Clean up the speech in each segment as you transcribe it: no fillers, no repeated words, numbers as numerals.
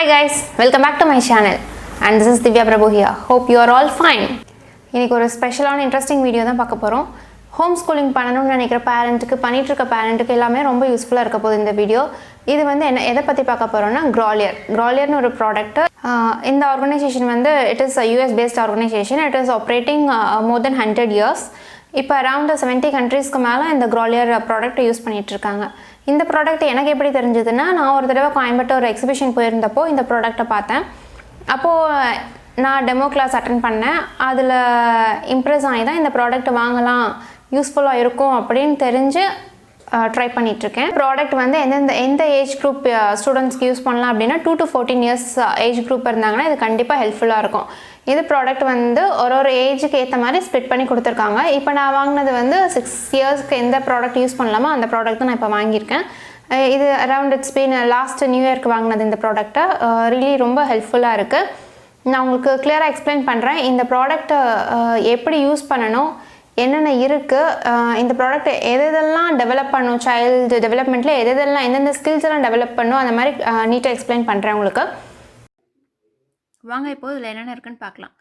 Hi guys, welcome back to my channel and this is Divya Prabhu here. Hope you are all fine. இன்னைக்கு ஒரு ஸ்பெஷலான interesting video தான் பார்க்க போகிறோம். Home schooling பண்ணணும்னு நினைக்கிற பேரண்ட்டுக்கு பண்ணிட்டு இருக்க பேரண்ட்டுக்கு எல்லாமே ரொம்ப யூஸ்ஃபுல்லாக இருக்க போகுது இந்த வீடியோ. இது வந்து எதை பற்றி பார்க்க போகிறோம்னா Grolierனு ஒரு ப்ராடக்ட். இந்த ஆர்கனைசேஷன் வந்து it is US based organisation. It is operating more then 100 years. இப்போ அரவுண்ட் 70 கண்ட்ரீஸ்க்கு மேலே இந்த Grolier ப்ராடக்ட்டை யூஸ் பண்ணிகிட்டு இருக்காங்க. இந்த ப்ராடக்ட் எனக்கு எப்படி தெரிஞ்சதுன்னா, நான் ஒரு தடவை கோயம்புத்தூர் ஒரு எக்ஸிபிஷன் போயிருந்தப்போ இந்த ப்ராடக்ட்டை பார்த்தேன். அப்போது நான் டெமோ கிளாஸ் அட்டென்ட் பண்ணேன். அதில் இம்ப்ரெஸ் ஆகி தான் இந்த ப்ராடக்ட் வாங்கலாம், யூஸ்ஃபுல்லாக இருக்கும் அப்படின்னு தெரிஞ்சு ட்ரை பண்ணிகிட்ருக்கேன். ப்ராடக்ட் வந்து எந்த ஏஜ் குரூப் ஸ்டூடெண்ட்ஸ்க்கு யூஸ் பண்ணலாம் அப்படின்னா 2 to 14 years ஏஜ் குரூப் இருந்தாங்கன்னா இது கண்டிப்பாக ஹெல்ப்ஃபுல்லாக இருக்கும். இது ப்ராடக்ட் வந்து ஒரு ஏஜுக்கு ஏற்ற மாதிரி ஸ்ப்ளிட் பண்ணி கொடுத்துருக்காங்க. இப்போ நான் வாங்கினது வந்து 6 yearsக்கு எந்த ப்ராடக்ட் யூஸ் பண்ணலாமோ அந்த ப்ராடக்ட் தான் நான் இப்போ வாங்கியிருக்கேன். இது around it's been last new இயர்க்கு வாங்கினது இந்த ப்ராடக்ட்டை. ரியலி ரொம்ப ஹெல்ப்ஃபுல்லாக இருக்குது. நான் உங்களுக்கு கிளியராக எக்ஸ்பிளைன் பண்ணுறேன். இந்த ப்ராடக்ட்டை எப்படி யூஸ் பண்ணணும், என்னென்ன இருக்குது, இந்த ப்ராடக்ட் எதெல்லாம் டெவலப் பண்ணும், சைல்டு டெவலப்மெண்ட்டில் எதெல்லாம் எந்தெந்த ஸ்கில்ஸ் எல்லாம் டெவலப் பண்ணும், அந்த மாதிரி நீட்டாக எக்ஸ்பிளைன் பண்ணுறேன் உங்களுக்கு. வாங்க இப்போது இதில் என்னென்ன இருக்குன்னு பார்க்கலாம்.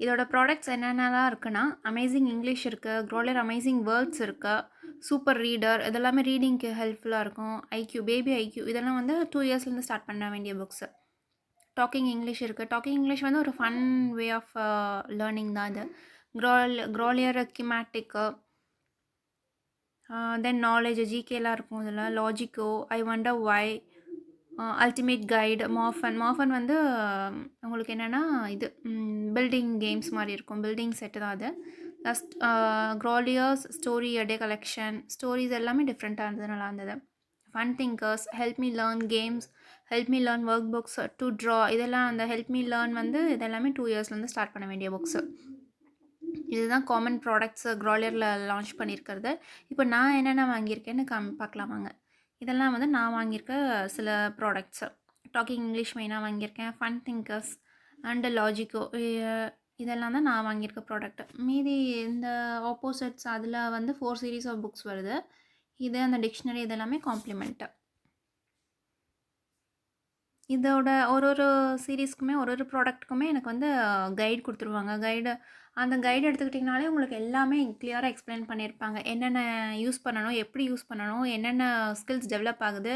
இதோட ப்ராடக்ட்ஸ் என்னென்னலாம் இருக்குன்னா, அமேசிங் இங்கிலீஷ் இருக்குது, Grolier அமேசிங் வேர்ட்ஸ் இருக்குது, சூப்பர் ரீடர், இதெல்லாமே ரீடிங்க்கு ஹெல்ப்ஃபுல்லாக இருக்கும். பேபி ஐக்யூ இதெல்லாம் வந்து 2 yearsலேருந்து ஸ்டார்ட் பண்ண வேண்டிய புக்ஸு. டாக்கிங் இங்கிலீஷ் இருக்குது. டாக்கிங் இங்கிலீஷ் வந்து ஒரு ஃபன் வே ஆஃப் லேர்னிங் தான் இது. Grolier கிமேட்டிக்கு, தென் நாலேஜ் ஜிகேலாம் இருக்கும். இதில் லாஜிக்கோ, I wonder why, ultimate guide, மாஃபன் வந்து உங்களுக்கு என்னென்னா இது பில்டிங் கேம்ஸ் மாதிரி இருக்கும். பில்டிங் செட்டு தான் அது. லாஸ்ட் Grolier's ஸ்டோரி டே கலெக்ஷன், ஸ்டோரிஸ் எல்லாமே டிஃப்ரெண்ட்டாக இருந்தது, நல்லா இருந்தது. Fun thinkers, help me learn games, help me learn work books, to draw, இதெல்லாம் அந்த ஹெல்ப் மீ லேர்ன் வந்து இதெல்லாமே 2 yearsலேருந்து ஸ்டார்ட் பண்ண வேண்டிய புக்ஸு. இதுதான் காமன் ப்ராடக்ட்ஸ் Grolierல லான்ச் பண்ணியிருக்கிறது. இப்போ நான் என்னென்ன வாங்கியிருக்கேன்னு பார்க்கலாம் வாங்க. இதெல்லாம் வந்து நான் வாங்கியிருக்க சில ப்ராடக்ட்ஸு. டாக்கிங் இங்கிலீஷ் மெயினாக வாங்கியிருக்கேன். ஃபன் திங்கர்ஸ் அண்டு லாஜிக்கோ, இதெல்லாம் தான் நான் வாங்கியிருக்க ப்ராடக்ட். மீதி இந்த ஆப்போசிட்ஸ் அதில் வந்து 4 series ஆஃப் புக்ஸ் வருது. இது அந்த டிக்ஷனரி இதெல்லாமே காம்ப்ளிமெண்ட்டு. இதோட ஒரு சீரீஸ்க்குமே ஒரு ப்ராடக்ட்டுக்குமே எனக்கு வந்து கைடு கொடுத்துருவாங்க. அந்த கைடு எடுத்துக்கிட்டிங்கனாலே உங்களுக்கு எல்லாமே கிளியராக எக்ஸ்பிளைன் பண்ணியிருப்பாங்க. என்னென்ன யூஸ் பண்ணணும், எப்படி யூஸ் பண்ணணும், என்னென்ன ஸ்கில்ஸ் டெவலப் ஆகுது,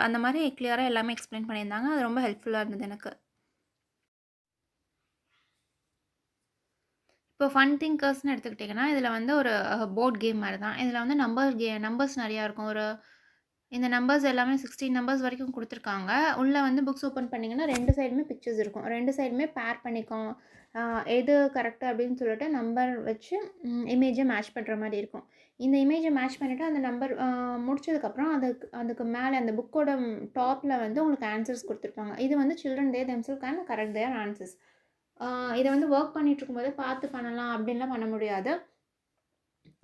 அந்த மாதிரி கிளியராக எல்லாமே எக்ஸ்பிளைன் பண்ணியிருந்தாங்க. அது ரொம்ப ஹெல்ப்ஃபுல்லாக இருந்தது எனக்கு. இப்போ ஃபன் திங்கர்ஸ்னு எடுத்துக்கிட்டிங்கன்னா இதில் வந்து ஒரு போர்ட் கேம் மாதிரி தான். இதில் வந்து நம்பர்ஸ் நிறையா இருக்கும். இந்த நம்பர்ஸ் எல்லாமே 16 நம்பர்ஸ் வரைக்கும் கொடுத்துருக்காங்க. உள்ளே வந்து புக்ஸ் ஓப்பன் பண்ணிங்கன்னா 2 சைடுமே பிக்சர்ஸ் இருக்கும். 2 சைடுமே பேர் பண்ணிக்கும். எது கரெக்டு அப்படின்னு சொல்லிட்டு நம்பர் வச்சு இமேஜை மேட்ச் பண்ணுற மாதிரி இருக்கும். இந்த இமேஜை மேட்ச் பண்ணிவிட்டு அந்த நம்பர் முடிச்சதுக்கப்புறம் அதுக்கு மேலே அந்த புக்கோட டாப்பில் வந்து உங்களுக்கு ஆன்சர்ஸ் கொடுத்துருப்பாங்க. இது வந்து children themselves can correct their answers. இதை வந்து ஒர்க் பண்ணிகிட்டு இருக்கும்போது பார்த்து பண்ணலாம் அப்படின்லாம் பண்ண முடியாது.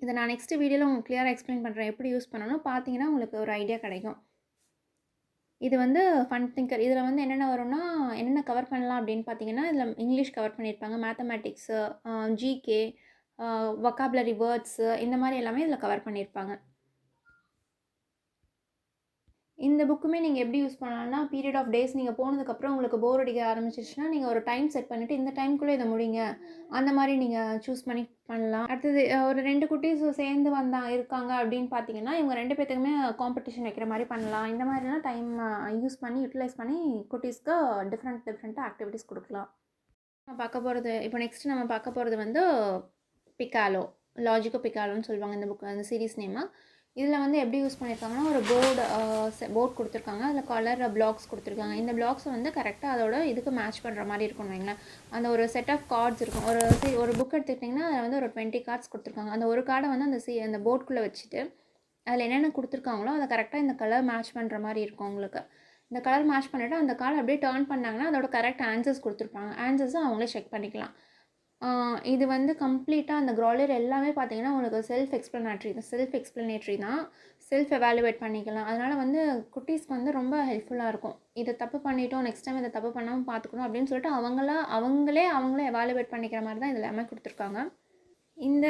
இதை நான் நெக்ஸ்ட் வீடியோவில் உங்களுக்கு கிளியராக எக்ஸ்பிளைன் பண்ணுறேன் எப்படி யூஸ் பண்ணணும். பார்த்தீங்கன்னா உங்களுக்கு ஒரு ஐடியா கிடைக்கும். இது வந்து ஃபன் திங்கர். இதில் வந்து என்னென்ன கவர் பண்ணலாம் அப்படின்னு பார்த்தீங்கன்னா, இதில் இங்கிலீஷ் கவர் பண்ணியிருப்பாங்க, மேத்தமேட்டிக்ஸு, ஜிகே, வொக்காபுலரி வேர்ட்ஸு, இந்த மாதிரி எல்லாமே இதில் கவர் பண்ணியிருப்பாங்க. இந்த புக்குமே நீங்கள் எப்படி யூஸ் பண்ணலாம்னா, பீரியட் ஆஃப் டேஸ் நீங்கள் போனதுக்கப்புறம் உங்களுக்கு போர் அடிக்க ஆரம்பிச்சிருச்சுன்னா, நீங்கள் ஒரு டைம் செட் பண்ணிவிட்டு இந்த டைம்குள்ளே இதை முடிங்க, அந்த மாதிரி நீங்கள் சூஸ் பண்ணி பண்ணலாம். அடுத்தது ஒரு 2 குட்டீஸ் சேர்ந்து இருக்காங்க அப்படின்னு பார்த்தீங்கன்னா, இவங்க 2 பேர்த்துக்குமே காம்படிஷன் வைக்கிற மாதிரி பண்ணலாம். இந்த மாதிரிலாம் டைம் யூஸ் பண்ணி யூட்டிலைஸ் பண்ணி குட்டீஸ்க்கு டிஃப்ரெண்ட்டாக ஆக்டிவிட்டீஸ் கொடுக்கலாம். இப்போ நெக்ஸ்ட் நம்ம பார்க்க போகிறது வந்து பிக்காலோ, லாஜிக்கோ பிக்காலோன்னு சொல்லுவாங்க இந்த புக், அந்த சீரீஸ் நேமாக. இதில் வந்து எப்படி யூஸ் பண்ணியிருக்காங்கன்னா, ஒரு போர்டு கொடுத்துருக்காங்க. அதில் கலர் பிளாக்ஸ் கொடுத்துருக்காங்க. இந்த பிளாக்ஸை வந்து கரெக்டாக அதோட இதுக்கு மேட்ச் பண்ணுற மாதிரி இருக்கும்னு வைங்களேன். அந்த ஒரு செட் ஆஃப் கார்ட்ஸ் இருக்கும். ஒரு புக் எடுத்துக்கிட்டிங்கன்னா அதில் வந்து ஒரு 20 cards கொடுத்துருக்காங்க. அந்த ஒரு கார்டை வந்து அந்த போர்டுக்குள்ளே வச்சுட்டு அதில் என்னென்ன கொடுத்துருக்காங்களோ அதை கரெக்டாக இந்த கலர் மேட்ச் பண்ணுற மாதிரி இருக்கும் உங்களுக்கு. இந்த கலர் மேட்ச் பண்ணிவிட்டு அந்த கார்டை அப்படியே டர்ன் பண்ணாங்கன்னா அதோட கரெக்ட் ஆன்சர்ஸ் கொடுத்துருப்பாங்க. ஆன்சர்ஸும் அவங்களே செக் பண்ணிக்கலாம். இது வந்து கம்ப்ளீட்டாக அந்த Grolier எல்லாமே பார்த்தீங்கன்னா உங்களுக்கு செல்ஃப் எக்ஸ்ப்ளனேட்ரி தான். செல்ஃப் எவாலுவேட் பண்ணிக்கலாம். அதனால் வந்து குட்டீஸ்க்கு வந்து ரொம்ப ஹெல்ப்ஃபுல்லாக இருக்கும். இதை தப்பு பண்ணிட்டோம், நெக்ஸ்ட் டைம் இதை தப்பு பண்ணாமல் பார்த்துக்கணும் அப்படின்னு சொல்லிட்டு அவங்களே எவாலுவேட் பண்ணிக்கிற மாதிரி தான் இது எல்லாமே கொடுத்துருக்காங்க. இந்த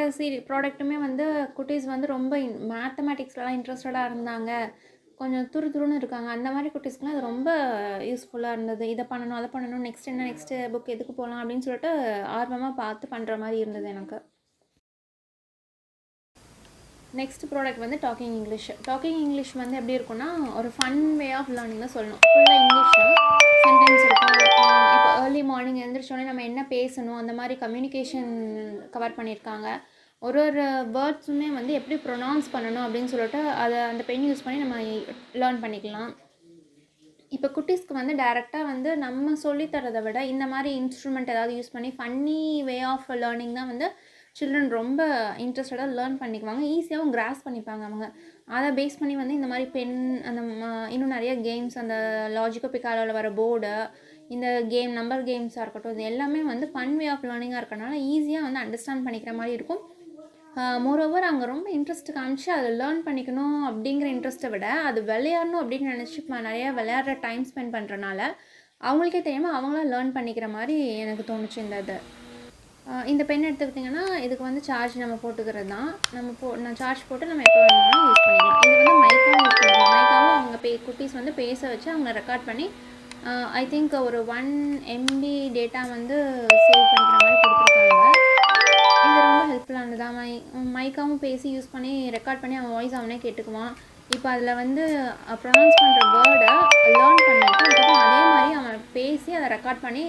ப்ராடக்ட்டுமே வந்து குட்டீஸ் வந்து ரொம்ப மேத்தமேட்டிக்ஸ்லாம் இன்ட்ரெஸ்டடாக இருந்தாங்க, கொஞ்சம் துருதுருன்னு இருக்காங்க. அந்த மாதிரி குட்டீஸ்க்குலாம் அது ரொம்ப யூஸ்ஃபுல்லாக இருந்தது. இதை பண்ணணும், அதை பண்ணணும், நெக்ஸ்ட்டு புக் எதுக்கு போகலாம் அப்படின்னு சொல்லிட்டு ஆர்வமாக பார்த்து பண்ணுற மாதிரி இருந்தது எனக்கு. நெக்ஸ்ட் ப்ராடக்ட் வந்து டாக்கிங் இங்கிலீஷ். டாக்கிங் இங்கிலீஷ் வந்து எப்படி இருக்குன்னா, ஒரு ஃபன் வே ஆஃப் லேர்னிங் தான் சொல்லணும். ஃபுல்லாக இங்கிலீஷ் தான், சென்டென்ஸ் இருக்கும். இப்போ ஏர்லி மார்னிங் எழுந்திரிச்சோடனே நம்ம என்ன பேசணும், அந்த மாதிரி கம்யூனிகேஷன் கவர் பண்ணியிருக்காங்க. ஒரு வேர்ட்ஸுமே வந்து எப்படி ப்ரொனவுன்ஸ் பண்ணணும் அப்படின்னு சொல்லிட்டு அதை அந்த பென் யூஸ் பண்ணி நம்ம லேர்ன் பண்ணிக்கலாம். இப்போ குட்டீஸ்க்கு வந்து டேரெக்டாக வந்து நம்ம சொல்லித்தரதை விட இந்த மாதிரி இன்ஸ்ட்ருமெண்ட் ஏதாவது யூஸ் பண்ணி ஃபன்னி வே ஆஃப் லேர்னிங் தான் வந்து சில்ட்ரன் ரொம்ப இன்ட்ரெஸ்டடாக லேர்ன் பண்ணிக்குவாங்க. ஈஸியாகவும் கிராஸ் பண்ணிப்பாங்க அவங்க. அதை பேஸ் பண்ணி வந்து இந்த மாதிரி பென் அந்த இன்னும் நிறைய கேம்ஸ், அந்த லாஜிக்கோ பிக்காலோவில் வர போர்டு, இந்த நம்பர் கேம்ஸாக இருக்கட்டும், இது எல்லாமே வந்து ஃபன் வே ஆஃப் லேர்னிங்காக இருக்கறனால ஈஸியாக வந்து அண்டர்ஸ்டாண்ட் பண்ணிக்கிற மாதிரி இருக்கும். மோரோவர் அவங்க ரொம்ப இன்ட்ரெஸ்ட் காமிச்சு அதை லேர்ன் பண்ணிக்கணும் அப்படிங்கிற இன்ட்ரெஸ்ட்டை விட அது விளையாடணும் அப்படின்னு நினச்சி நிறையா விளையாடுற டைம் ஸ்பெண்ட் பண்ணுறனால அவங்களுக்கே தெரியாமல் அவங்களாம் லேர்ன் பண்ணிக்கிற மாதிரி எனக்கு தோணுச்சு. இந்த பென் எடுத்துக்கிட்டிங்கன்னா இதுக்கு வந்து சார்ஜ் நம்ம போட்டுக்கிறது தான். நான் சார்ஜ் போட்டு நம்ம எப்போ வேணும்னாலும் யூஸ் பண்ணிக்கலாம். இது வந்து மைக்காவும் யூஸ் பண்ணிக்கலாம். மைக்காவும் அவங்க குட்டீஸ் வந்து பேச வச்சு அவங்க ரெக்கார்ட் பண்ணி ஐ திங்க் ஒரு 1 MB டேட்டா வந்து சேவ் பண்ணிக்கிற மாதிரி கொடுத்துருக்காங்க. இது ரொம்ப ஹெல்ப்ஃபுல்லானது தான். மைக்காவும் பேசி யூஸ் பண்ணி ரெக்கார்ட் பண்ணி அவன் வாய்ஸ் அவனே கேட்டுக்குவான். இப்போ அதில் வந்து ப்ரொனவுன்ஸ் பண்ணுற வேர்டை லேர்ன் பண்ணிவிட்டு அதுக்கப்புறம் அதே மாதிரி அவன் பேசி அதை ரெக்கார்ட் பண்ணி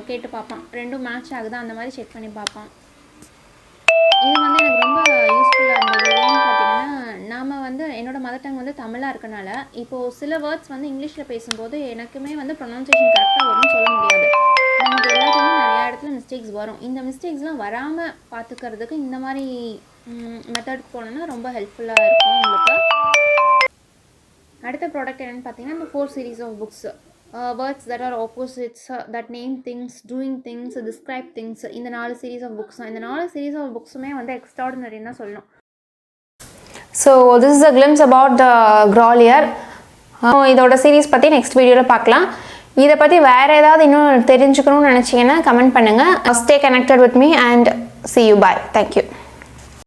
கேட்டு பார்ப்பான். ரெண்டும் மேட்ச் ஆகுதா அந்த மாதிரி செக் பண்ணி பார்ப்பான். இது வந்து எனக்கு ரொம்ப யூஸ்ஃபுல்லாக இருந்தது. ஏன்னு பார்த்தீங்கன்னா, நாம் வந்து என்னோடய மதர் டங் வந்து தமிழாக இருக்கனால இப்போது சில வேர்ட்ஸ் வந்து இங்கிலீஷில் பேசும்போது எனக்குமே வந்து ப்ரொனவுன்சியேஷன் கரெக்டாக வரும்னு சொல்ல முடியாது. நமக்கு எல்லாத்துக்குமே நிறையா இடத்துல மிஸ்டேக்ஸ் வரும். இந்த மிஸ்டேக்ஸ்லாம் வராமல் பார்த்துக்கிறதுக்கு இந்த மாதிரி மெத்தடுக்கு போனோன்னா ரொம்ப ஹெல்ப்ஃபுல்லாக இருக்கும் உங்களுக்கு. அடுத்த ப்ராடக்ட் என்னென்னு பார்த்தீங்கன்னா, இந்த 4 series of books. Words that are opposites, that name things, doing things, describe things. இந்த 4 series ஆஃப் புக்ஸ் தான். இந்த 4 series ஆஃப் புக்ஸுமே வந்து எக்ஸ்ட்ராடினரின்னு தான் சொல்லணும். So this is a glimpse about the Grolier. இதோட சீரீஸ் பற்றி நெக்ஸ்ட் வீடியோவில் பார்க்கலாம். இதை பற்றி வேறு ஏதாவது இன்னும் தெரிஞ்சுக்கணும்னு நினச்சிங்கன்னா கமெண்ட் பண்ணுங்கள். Stay connected with me and see you. Bye. Thank you.